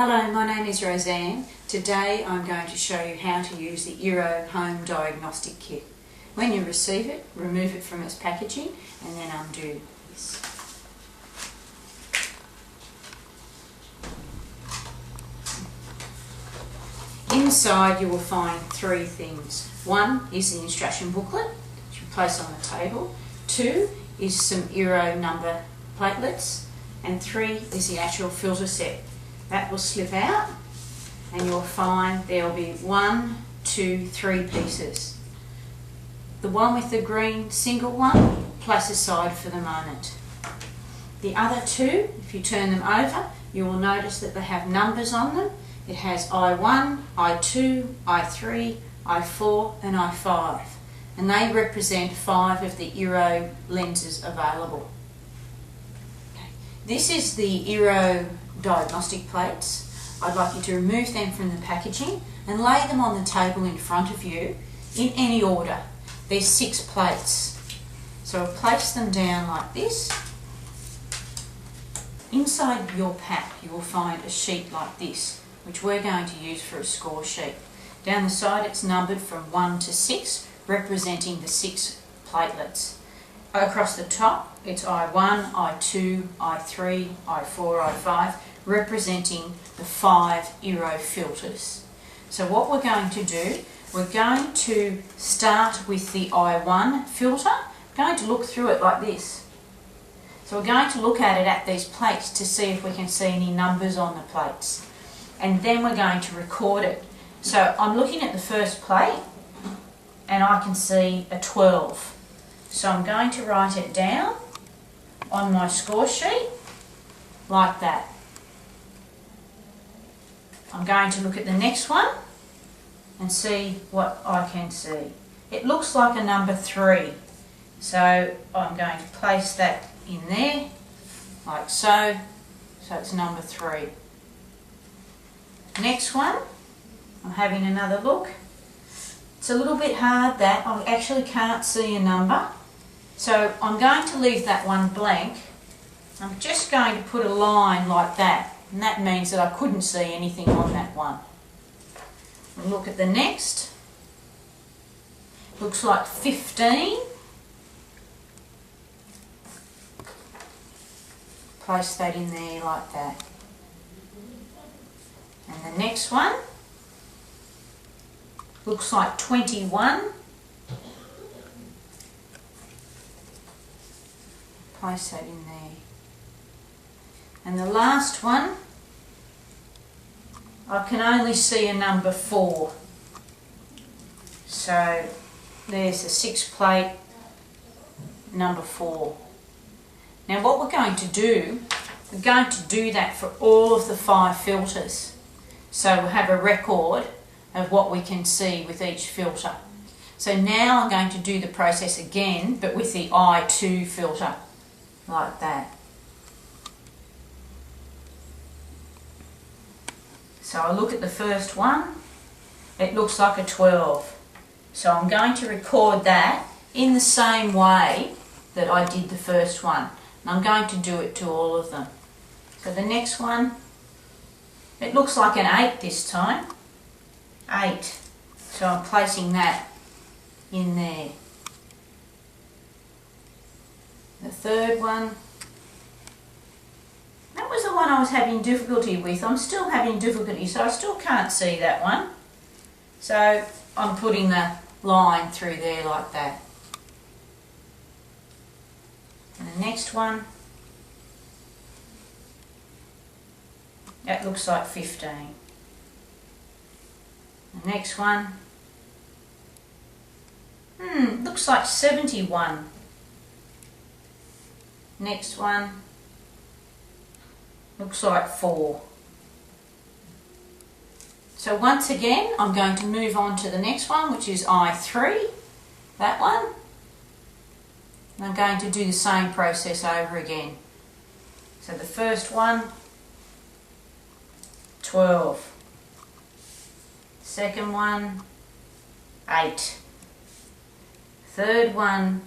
Hello, my name is Roseanne. Today I'm going to show you how to use the iRo Home Diagnostic Kit. When you receive it, remove it from its packaging and then undo this. Inside you will find three things. One is the instruction booklet, which you place on the table. Two is some iRo number platelets. And three is the actual filter set. That will slip out and you'll find there will be 1, 2, 3 pieces. The one with the green single one, place aside for the moment. The other two, if you turn them over, you will notice that they have numbers on them. It has I1, I2, I3, I4 and I5, and they represent 5 of the iRo lenses available. This is the iRo diagnostic plates. I'd like you to remove them from the packaging and lay them on the table in front of you in any order. There's 6 plates. So place them down like this. Inside your pack you will find a sheet like this, which we're going to use for a score sheet. Down the side it's numbered from 1 to 6, representing the 6 platelets. Across the top it's I1, I2, I3, I4, I5, representing the 5 iRo filters. So what we're going to do, we're going to start with the I1 filter. We're going to look through it like this. So we're going to look at it at these plates to see if we can see any numbers on the plates. And then we're going to record it. So I'm looking at the first plate and I can see a 12. So I'm going to write it down on my score sheet like that. I'm going to look at the next one and see what I can see. It looks like a number 3. So I'm going to place that in there like so. So it's number 3. Next one, I'm having another look. It's a little bit hard that I actually can't see a number. So I'm going to leave that one blank. I'm just going to put a line like that, and that means that I couldn't see anything on that one. We'll look at the next. Looks like 15. Place that in there like that. And the next one looks like 21. Place that in there. And the last one, I can only see a number 4. So there's the 6 plate, number 4. Now what we're going to do, we're going to do that for all of the 5 filters. So we'll have a record of what we can see with each filter. So now I'm going to do the process again, but with the I2 filter, like that. So I look at the first one, it looks like a 12. So I'm going to record that in the same way that I did the first one. And I'm going to do it to all of them. So the next one, it looks like an 8 this time. 8. So I'm placing that in there. The third one, that was the one I was having difficulty with. I'm still having difficulty, so I still can't see that one. So I'm putting the line through there like that. And the next one, that looks like 15. The next one, looks like 71. Next one, looks like 4. So once again, I'm going to move on to the next one, which is I3, that one. And I'm going to do the same process over again. So the first one, 12. Second one, 8. Third one,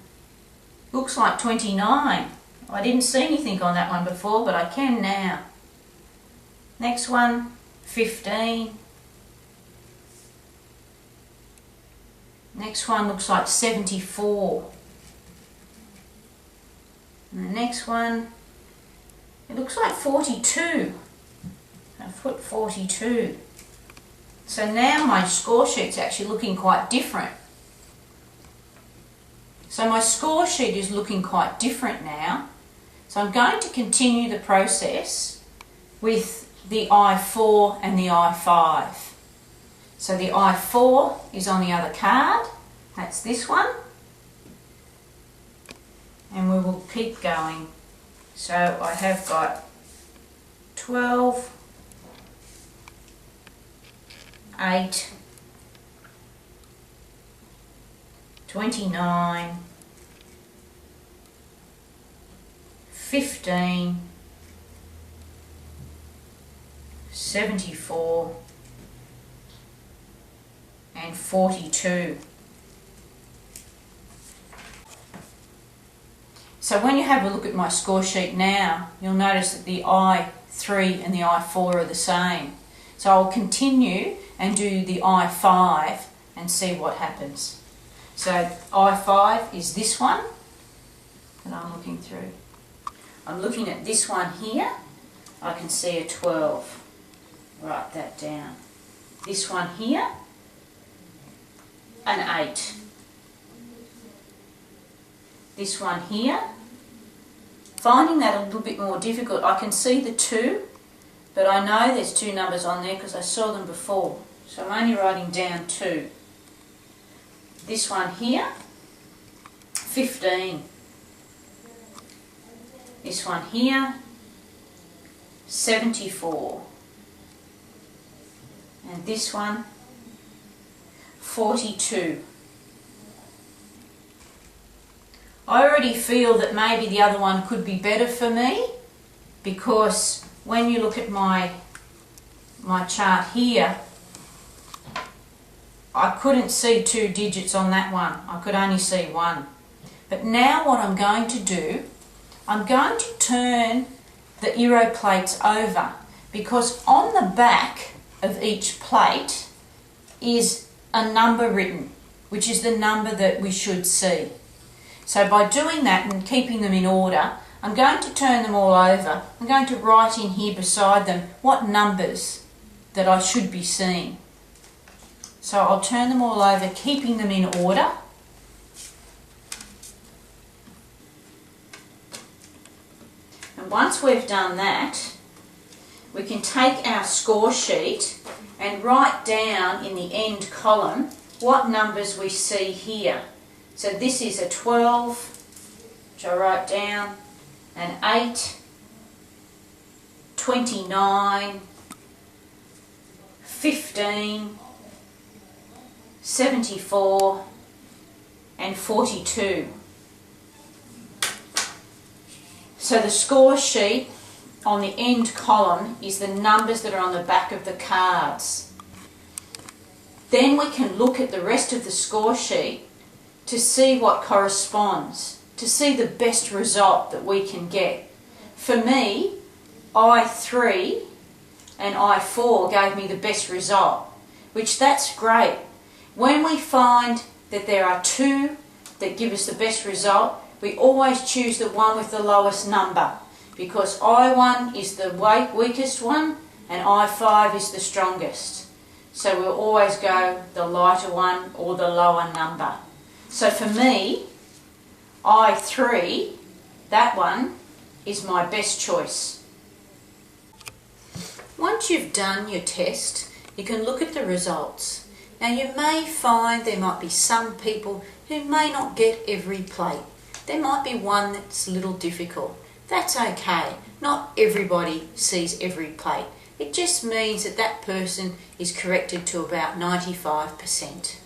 looks like 29. I didn't see anything on that one before, but I can now. Next one, 15. Next one looks like 74. And the next one, it looks like 42. A foot 42. So now my score sheet's actually looking quite different. So my score sheet is looking quite different now. So I'm going to continue the process with the I4 and the I5. So the I4 is on the other card, that's this one. And we will keep going. So I have got 12, 8, 29, 15, 74 and 42. So when you have a look at my score sheet now, you'll notice that the I3 and the I4 are the same. So I'll continue and do the I5 and see what happens. So I5 is this one that I'm looking through. I'm looking at this one here. I can see a 12. Write that down. This one here, an 8. This one here, finding that a little bit more difficult. I can see the 2, but I know there's 2 numbers on there because I saw them before. So I'm only writing down 2. This one here, 15. This one here, 74. And this one, 42. I already feel that maybe the other one could be better for me, because when you look at my chart here, I couldn't see 2 digits on that one. I could only see 1. But now what I'm going to do, I'm going to turn the iRo plates over, because on the back of each plate is a number written, which is the number that we should see. So by doing that and keeping them in order, I'm going to turn them all over. I'm going to write in here beside them what numbers that I should be seeing. So I'll turn them all over, keeping them in order. And once we've done that, we can take our score sheet and write down in the end column what numbers we see here. So this is a 12, which I write down, an 8, 29, 15, 74 and 42. So the score sheet on the end column is the numbers that are on the back of the cards. Then we can look at the rest of the score sheet to see what corresponds, to see the best result that we can get. For me, I3 and I4 gave me the best result, which that's great. When we find that there are 2 that give us the best result, we always choose the one with the lowest number, because I1 is the weakest one and I5 is the strongest. So we'll always go the lighter one or the lower number. So for me, I3, that one, is my best choice. Once you've done your test, you can look at the results. Now you may find there might be some people who may not get every plate. There might be one that's a little difficult. That's okay. Not everybody sees every plate. It just means that that person is corrected to about 95%.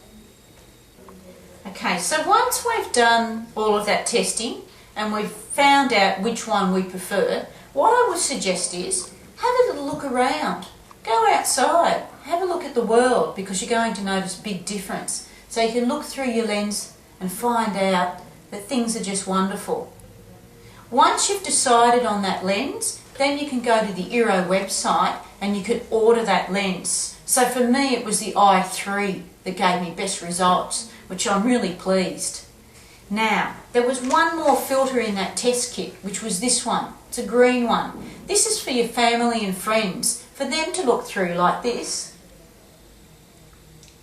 Okay, so once we've done all of that testing and we've found out which one we prefer, what I would suggest is have a little look around. Go outside, have a look at the world, because you're going to notice a big difference. So you can look through your lens and find out that things are just wonderful. Once you've decided on that lens, then you can go to the iRo website and you could order that lens. So for me it was the i3 that gave me best results, which I'm really pleased. Now, there was one more filter in that test kit, which was this one. It's a green one. This is for your family and friends, for them to look through like this,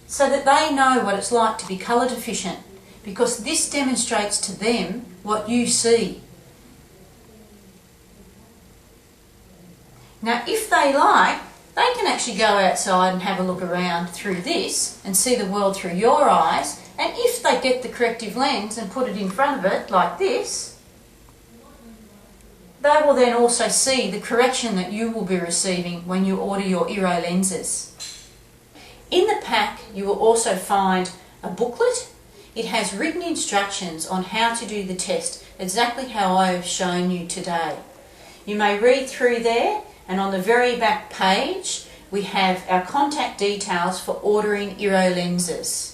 so that they know what it's like to be colour deficient, because this demonstrates to them what you see. Now, if they like, they can actually go outside and have a look around through this and see the world through your eyes. And if they get the corrective lens and put it in front of it like this, they will then also see the correction that you will be receiving when you order your iRo lenses. In the pack you will also find a booklet. It has written instructions on how to do the test, exactly how I have shown you today. You may read through there, and on the very back page we have our contact details for ordering iRo lenses.